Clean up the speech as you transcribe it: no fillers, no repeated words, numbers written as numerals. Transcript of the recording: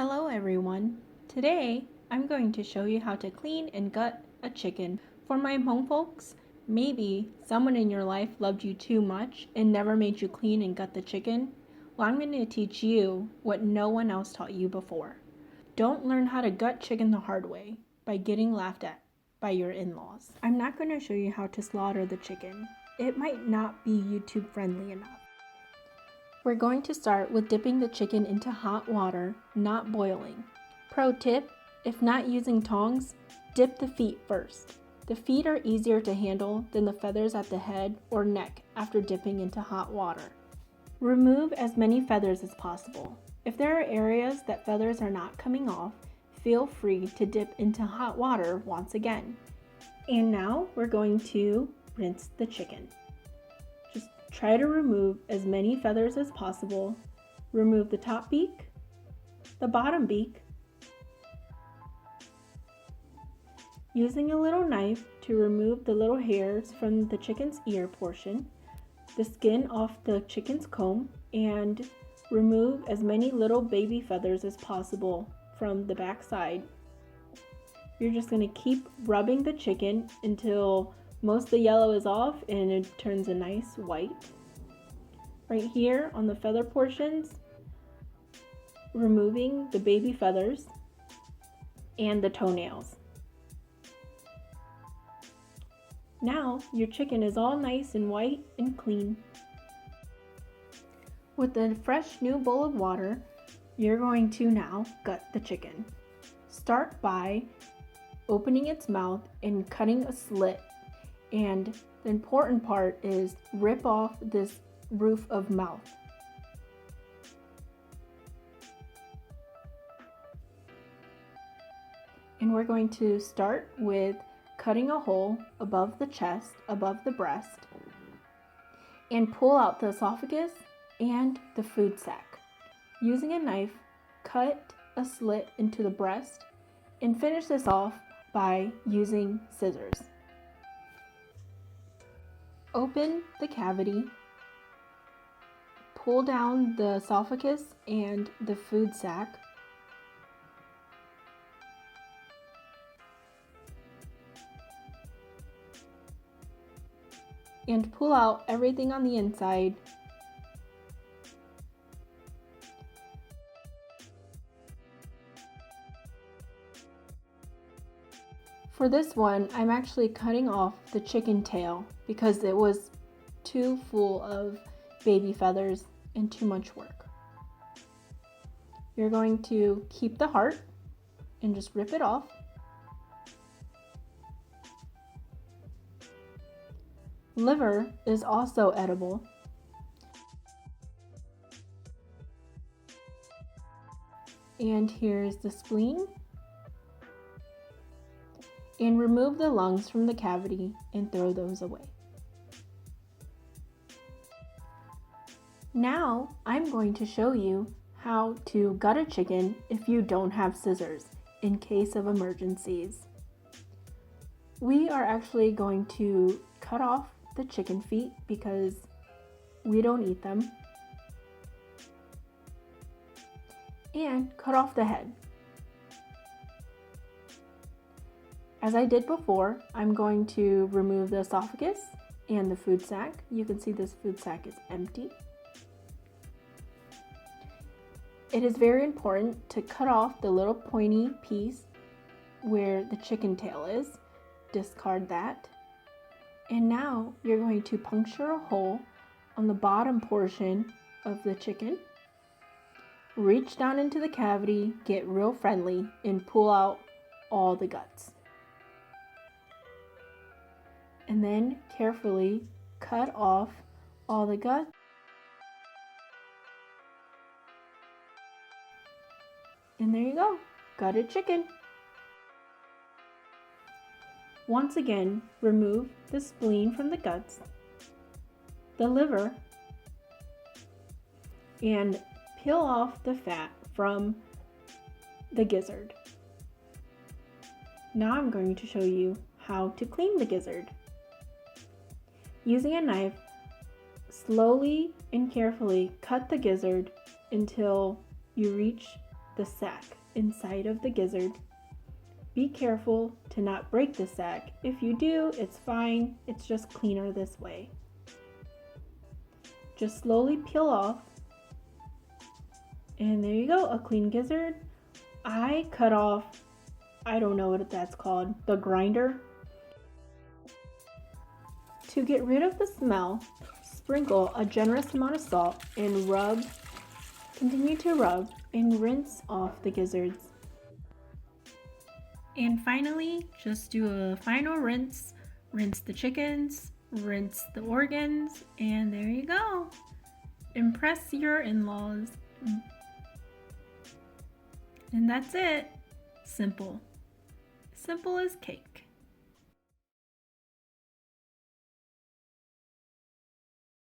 Hello everyone. Today I'm going to show you how to clean and gut a chicken. For my Hmong folks, maybe someone in your life loved you too much and never made you clean and gut the chicken. Well, I'm going to teach you what no one else taught you before. Don't learn how to gut chicken the hard way by getting laughed at by your in-laws. I'm not going to show you how to slaughter the chicken. It might not be YouTube friendly enough. We're going to start with dipping the chicken into hot water, not boiling. Pro tip, if not using tongs, dip the feet first. The feet are easier to handle than the feathers at the head or neck after dipping into hot water. Remove as many feathers as possible. If there are areas that feathers are not coming off, feel free to dip into hot water once again. And now we're going to rinse the chicken. Try to remove as many feathers as possible. Remove the top beak, the bottom beak, using a little knife to remove the little hairs from the chicken's ear portion, the skin off the chicken's comb, and remove as many little baby feathers as possible from the back side. You're just going to keep rubbing the chicken until most of the yellow is off and it turns a nice white. Right here on the feather portions, removing the baby feathers and the toenails. Now your chicken is all nice and white and clean. With a fresh new bowl of water, you're going to now gut the chicken. Start by opening its mouth and cutting a slit. And the important part is rip off this roof of mouth. And we're going to start with cutting a hole above the chest, above the breast, and pull out the esophagus and the food sac. Using a knife, cut a slit into the breast and finish this off by using scissors. Open the cavity, pull down the esophagus and the food sac, and pull out everything on the inside. For this one, I'm actually cutting off the chicken tail because it was too full of baby feathers and too much work. You're going to keep the heart and just rip it off. Liver is also edible. And here's the spleen. And remove the lungs from the cavity and throw those away. Now I'm going to show you how to gut a chicken if you don't have scissors in case of emergencies. We are actually going to cut off the chicken feet because we don't eat them, and cut off the head. As I did before, I'm going to remove the esophagus and the food sac. You can see this food sac is empty. It is very important to cut off the little pointy piece where the chicken tail is. Discard that. And now you're going to puncture a hole on the bottom portion of the chicken. Reach down into the cavity, get real friendly, and pull out all the guts. And then carefully cut off all the guts. And there you go, gutted chicken. Once again, remove the spleen from the guts, the liver, and peel off the fat from the gizzard. Now I'm going to show you how to clean the gizzard. Using a knife, slowly and carefully cut the gizzard until you reach the sac inside of the gizzard. Be careful to not break the sac. If you do, it's fine. It's just cleaner this way. Just slowly peel off. And there you go, a clean gizzard. I cut off, I don't know what that's called, the grinder. To get rid of the smell, sprinkle a generous amount of salt and rub. Continue to rub and rinse off the gizzards. And finally, just do a final rinse. Rinse the chickens, rinse the organs, and there you go. Impress your in-laws. And that's it. Simple. Simple as cake.